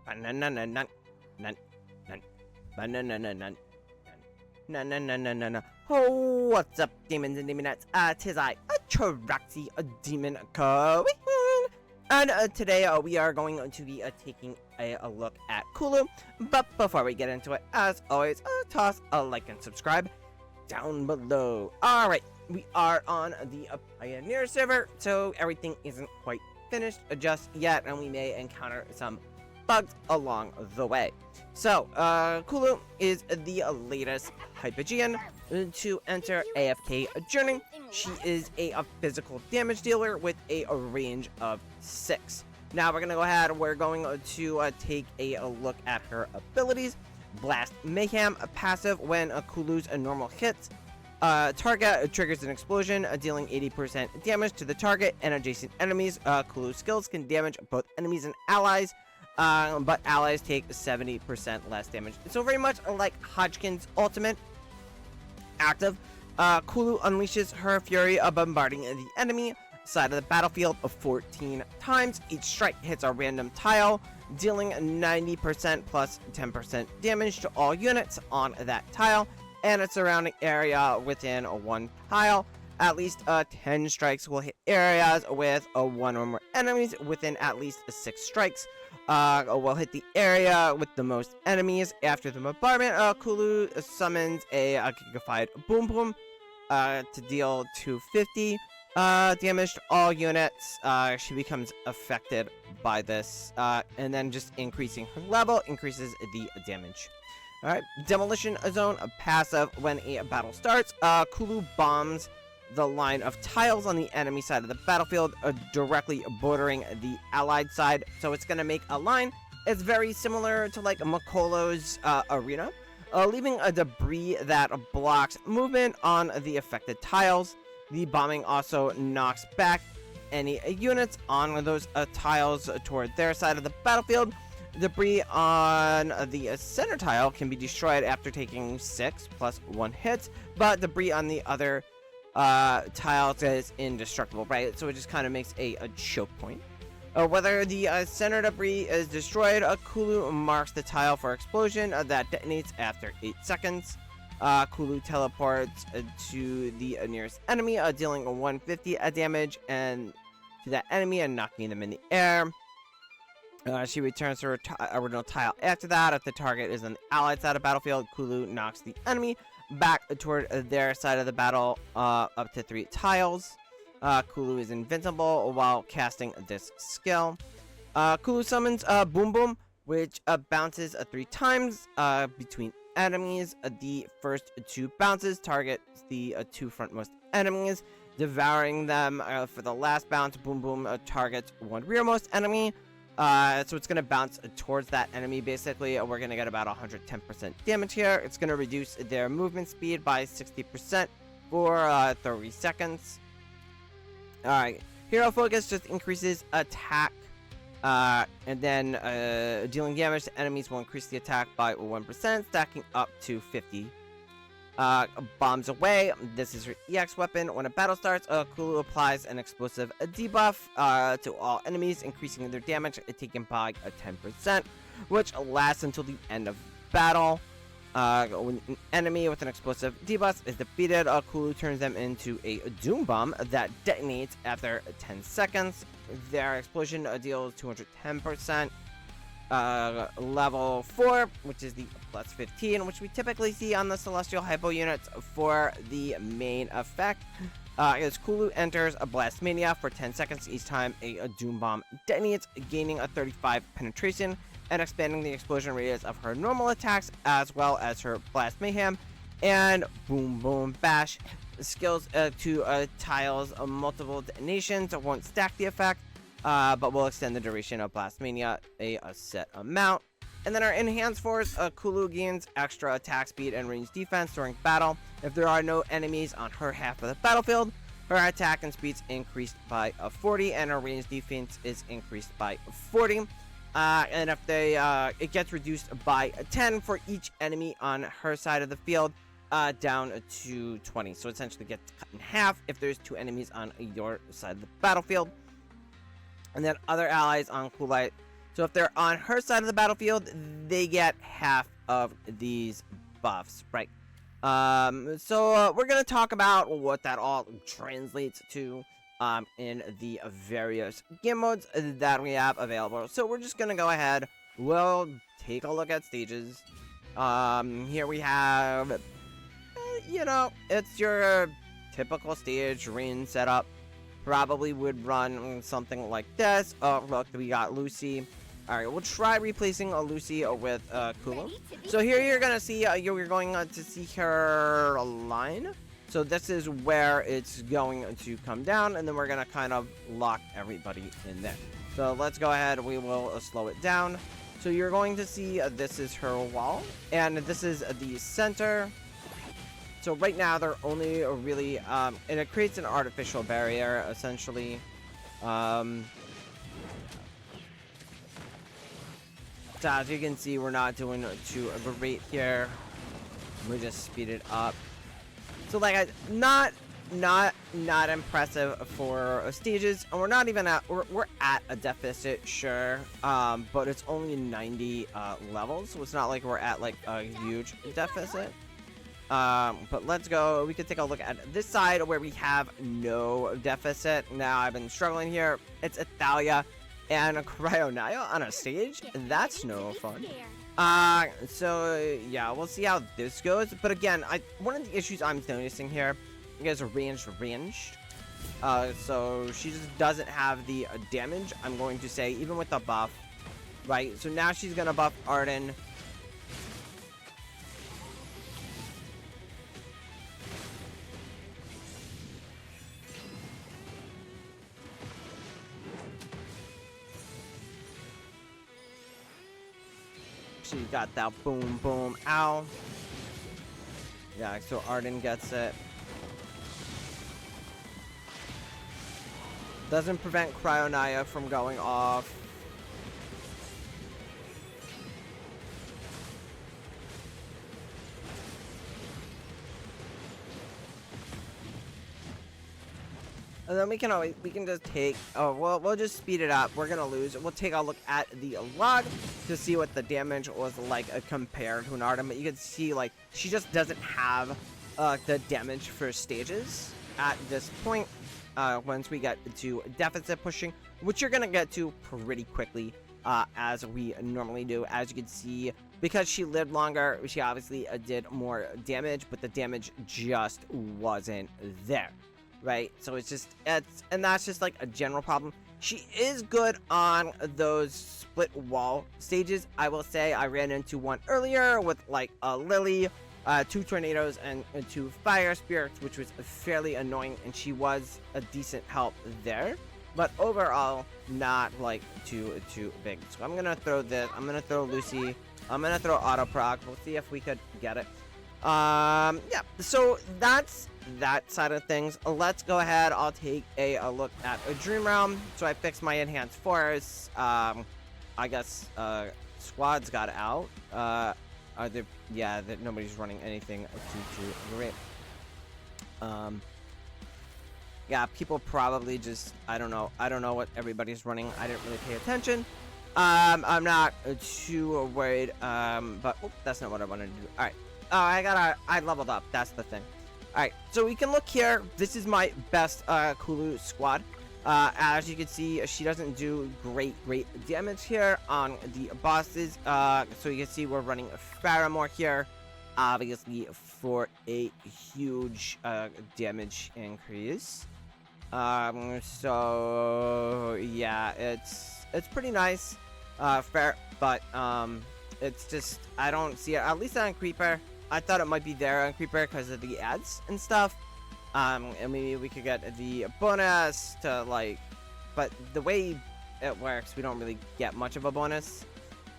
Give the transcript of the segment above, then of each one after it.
Banana-nan-nan. Nan-nan. Banana-nan-nan. Na-na-na-na-na-na. Oh, what's up, demons and demonettes? Tis I, Troxy, a demon queen. And today we are going to be taking a look at Kulu. But before we get into it, as always, toss a like and subscribe down below. Alright, we are on the Pioneer server, so everything isn't quite finished just yet, and we may encounter some bugs along the way. So, Kulu is the latest Hypogean to enter AFK Journey. She is a physical damage dealer with a range of 6. Now we're going to go ahead, we're going to take a look at her abilities. Blast Mayhem, a passive when Kulu's normal hits. Target triggers an explosion, dealing 80% damage to the target and adjacent enemies. Kulu's skills can damage both enemies and allies, but allies take 70% less damage. So very much like Hodgkin's ultimate. Active, Kulu unleashes her fury, bombarding the enemy side of the battlefield 14 times. Each strike hits a random tile, dealing 90% plus 10% damage to all units on that tile and a surrounding area within one tile. At least 10 strikes will hit areas with 1 or more enemies within at least 6 strikes. Will hit the area with the most enemies. After the bombardment, Kulu summons a gigafied Boom Boom to deal 250 damage to all units. She becomes affected by this, and then just increasing her level increases the damage. Alright, Demolition Zone, a passive when a battle starts. Kulu bombs the line of tiles on the enemy side of the battlefield, directly bordering the allied side. So it's going to make a line. It's very similar to like Makolo's arena, leaving a debris that blocks movement on the affected tiles. The bombing also knocks back any units on those tiles toward their side of the battlefield. Debris on the center tile can be destroyed after taking 6 plus 1 hits, but debris on the other tiles is indestructible, right? So it just kind of makes a choke point. Whether the center debris is destroyed, Kulu marks the tile for explosion that detonates after 8 seconds. Kulu teleports to the nearest enemy, dealing 150 damage and to that enemy and knocking them in the air. She returns to her original tile after that. If the target is on the allied side of the battlefield, Kulu knocks the enemy back toward their side of the battle up to 3 tiles. Kulu is invincible while casting this skill. Kulu summons Boom Boom, which bounces 3 times between enemies. The first 2 bounces target the 2 frontmost enemies, devouring them. For the last bounce, Boom Boom targets 1 rearmost enemy. So it's going to bounce towards that enemy, basically. We're going to get about 110% damage here. It's going to reduce their movement speed by 60% for 30 seconds. Alright, Hero Focus just increases attack, and then dealing damage to enemies will increase the attack by 1%, stacking up to 50. Bombs Away, this is her EX weapon. When a battle starts, Kulu applies an explosive debuff to all enemies, increasing their damage taken by 10%, which lasts until the end of battle. When an enemy with an explosive debuff is defeated, Kulu turns them into a Doom Bomb that detonates after 10 seconds. Their explosion deals 210%. Level 4, which is the plus 15, which we typically see on the Celestial Hypo units for the main effect. As Kulu enters a Blast Mania for 10 seconds each time a Doom Bomb detonates, gaining a 35 penetration and expanding the explosion radius of her normal attacks as well as her Blast Mayhem and Boom Boom Bash. Skills to tiles multiple detonations won't stack the effect, but will extend the duration of Blast Mania a set amount. And then our Enhanced Force, Kulu gains extra attack speed and range defense during battle. If there are no enemies on her half of the battlefield, her attack and speed's increased by 40, and her range defense is increased by 40. And if it gets reduced by 10 for each enemy on her side of the field, down to 20. So essentially gets cut in half if there's 2 enemies on your side of the battlefield. And then other allies on Kulu So if they're on her side of the battlefield, they get half of these buffs, right? So we're gonna talk about what that all translates to in the various game modes that we have available. So we're just gonna go ahead, we'll take a look at stages. Here we have, you know, it's your typical stage rain setup. Probably would run something like this. Oh, look, we got Lucy. Alright, we'll try replacing Lucy with Kulu. So here you're gonna see, you're going to see her line. So this is where it's going to come down, and then we're gonna kind of lock everybody in there. So let's go ahead, we will slow it down. So you're going to see this is her wall, and this is the center. So right now they're only really, and it creates an artificial barrier, essentially. So as you can see, we're not doing too great here. We just speed it up. So like, not impressive for stages, and we're not even at, we're at a deficit, sure, but it's only 90 levels, so it's not like we're at like a huge deficit. But let's go. We could take a look at this side where we have no deficit. Now I've been struggling here. It's Athalia and a Cryonaya on a stage. That's no fun. So yeah, we'll see how this goes. But again, one of the issues I'm noticing here is ranged. So she just doesn't have the damage, I'm going to say, even with the buff, right? So now she's gonna buff Arden. She got that boom, boom, ow. Yeah, so Arden gets it. Doesn't prevent Cryonaya from going off. And then we can just take, we'll just speed it up. We're gonna lose. We'll take a look at the log to see what the damage was like compared to an Arden. But you can see, like, she just doesn't have the damage for stages at this point. Once we get to deficit pushing, which you're gonna get to pretty quickly, as we normally do. As you can see, because she lived longer, she obviously did more damage, but the damage just wasn't there. Right, so and that's just like a general problem. She is good on those split wall stages. I will say I ran into one earlier with like a Lily, 2 tornadoes, and 2 fire spirits, which was fairly annoying, and she was a decent help there. But overall, not like too big. So I'm gonna throw this. I'm gonna throw Lucy. I'm gonna throw auto proc. We'll see if we could get it. Yeah, so that's that side of things. Let's go ahead. I'll take a look at a Dream Realm. So I fixed my enhanced force. I guess squads got out. Yeah, that nobody's running anything too great. Yeah, people probably just, I don't know what everybody's running. I didn't really pay attention. I'm not too worried. But that's not what I wanted to do. All right. Oh, I leveled up. That's the thing. Alright, so we can look here. This is my best Kulu squad. As you can see, she doesn't do great damage here on the bosses. So you can see we're running Faramore here, obviously, for a huge damage increase. So yeah, it's pretty nice. Fair, but it's just, I don't see it, at least on Creeper. I thought it might be there on Creeper because of the ads and stuff. And maybe we could get the bonus to, like, but the way it works, we don't really get much of a bonus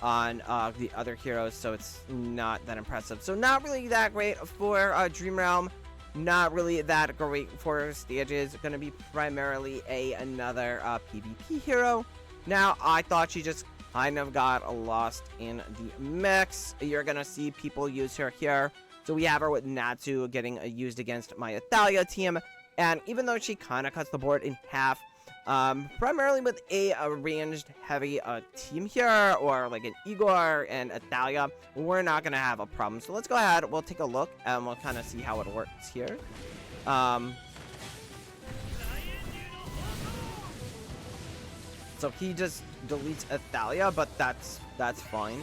on the other heroes, so it's not that impressive. So not really that great for Dream Realm. Not really that great for stages. Going to be primarily another PvP hero. Now, I thought she just kind of got lost in the mix. You're gonna see people use her here. So we have her with Natsu getting used against my Athalia team. And even though she kind of cuts the board in half, Primarily with a ranged heavy team here, or like an Igor and a Thalia, we're not gonna have a problem. So let's go ahead, we'll take a look, and we'll kind of see how it works here. So he just deletes a Thalia, but that's fine.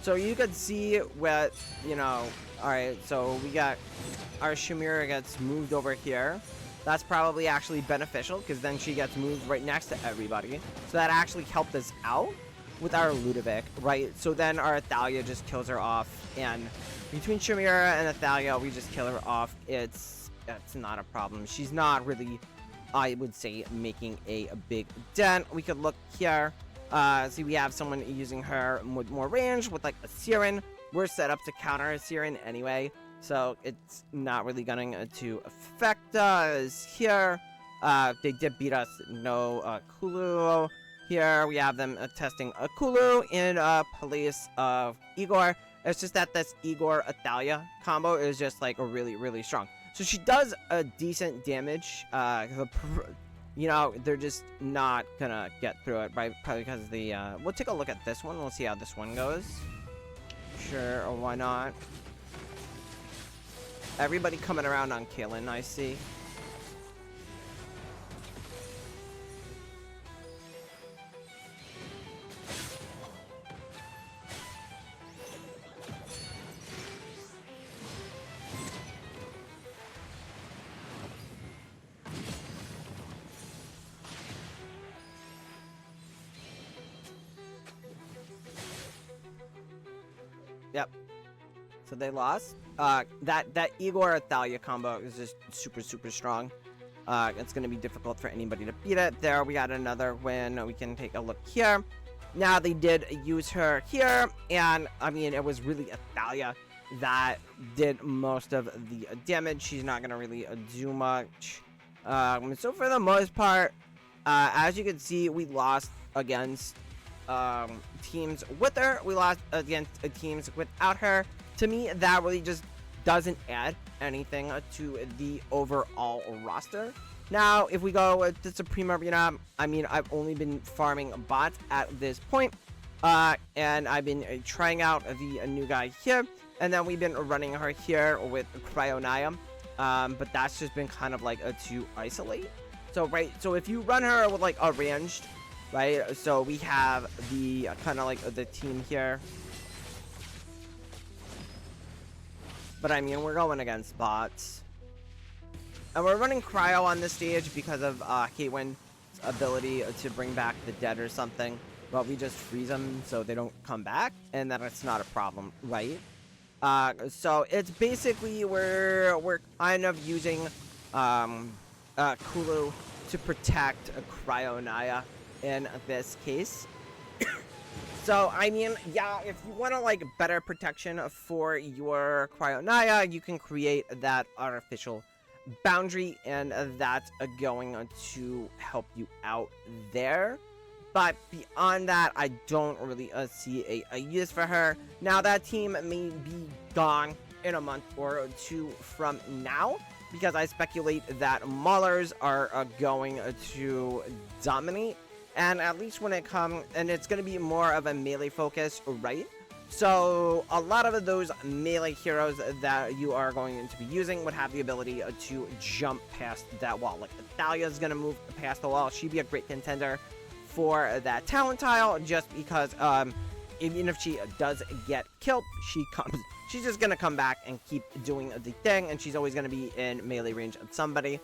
So you could see what, you know, alright, so we got our Shamira gets moved over here. That's probably actually beneficial, because then she gets moved right next to everybody. So that actually helped us out with our Ludovic, right? So then our Thalia just kills her off, and between Shamira and Thalia, we just kill her off. It's not a problem. She's not really, I would say, making a big dent. We could look here. See, we have someone using her with more range with like a Siren. We're set up to counter a Siren anyway, so it's not really going to affect us here. They did beat us. No Kulu. Here we have them testing a Kulu in place of Igor. It's just that this Igor Thalia combo is just like really, really strong. So she does a decent damage. You know, they're just not gonna get through it, right? Probably because the, we'll take a look at this one. We'll see how this one goes. Sure, or why not? Everybody coming around on Kaylin, I see. Yep. So they lost. That Igor Thalia combo is just super, super strong. It's going to be difficult for anybody to beat it. There, we got another win. We can take a look here. Now, they did use her here, and, I mean, it was really a Thalia that did most of the damage. She's not going to really do much. So, for the most part, as you can see, we lost against teams with her. We lost against teams without her. To me, that really just doesn't add anything to the overall roster. Now, if we go with the Supreme Arena, I mean, I've only been farming bots at this point, and I've been trying out the new guy here, and then we've been running her here with Cryonaya, but that's just been kind of like to isolate. So, right, so if you run her with like a ranged, right, so we have the kind of like the team here. But I mean, we're going against bots. And we're running Cryo on this stage because of Caitlyn's ability to bring back the dead or something. But we just freeze them so they don't come back, and then it's not a problem, right? So it's basically we're kind of using Kulu to protect Cryonaya in this case. So, I mean, yeah, if you want to, like, better protection for your Cryonaya, you can create that artificial boundary, and that's going to help you out there. But beyond that, I don't really see a use for her. Now, that team may be gone in a month or two from now, because I speculate that Maulers are going to dominate. And at least when it comes, and it's going to be more of a melee focus, right? So a lot of those melee heroes that you are going to be using would have the ability to jump past that wall. Like Thalia is going to move past the wall. She'd be a great contender for that talent tile, just because even if she does get killed, she's just going to come back and keep doing the thing, and she's always going to be in melee range of somebody.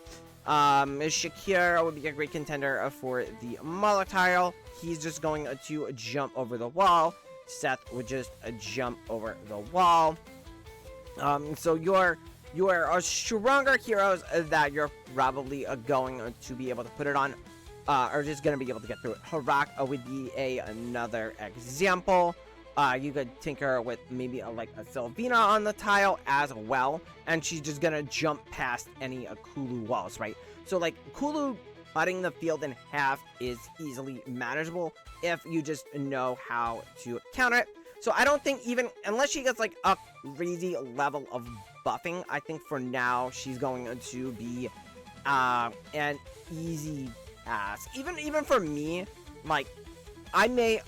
Shakir would be a great contender for the Molotile. He's just going to jump over the wall. Seth would just jump over the wall. So your stronger heroes that you're probably going to be able to put it on are just going to be able to get through it. Harak would be another example. You could tinker with maybe like a Sylvina on the tile as well, and she's just gonna jump past any Kulu walls, right? So like Kulu cutting the field in half is easily manageable if you just know how to counter it. So I don't think, even unless she gets like a crazy level of buffing, I think for now she's going to be an easy pass. Even for me, like, I may,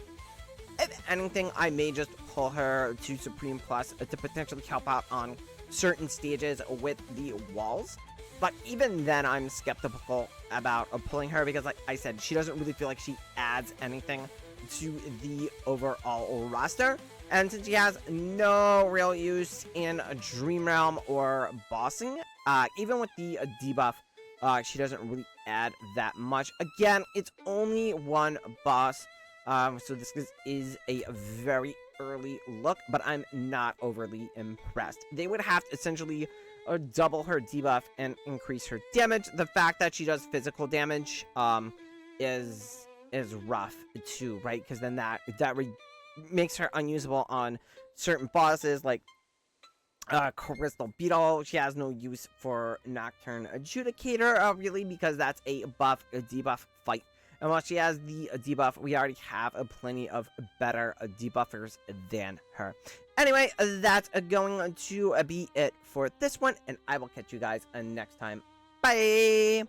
if anything, I may just pull her to Supreme Plus to potentially help out on certain stages with the walls. But even then, I'm skeptical about pulling her because, like I said, she doesn't really feel like she adds anything to the overall roster. And since she has no real use in Dream Realm or bossing, even with the debuff, she doesn't really add that much. Again, it's only one boss, so this is a very early look, but I'm not overly impressed. They would have to essentially double her debuff and increase her damage. The fact that she does physical damage is rough too, right? Because then that makes her unusable on certain bosses like Crystal Beetle. She has no use for Nocturne Adjudicator, really, because that's a debuff fight. And while she has the debuff, we already have plenty of better debuffers than her. Anyway, that's going to be it for this one, and I will catch you guys next time. Bye!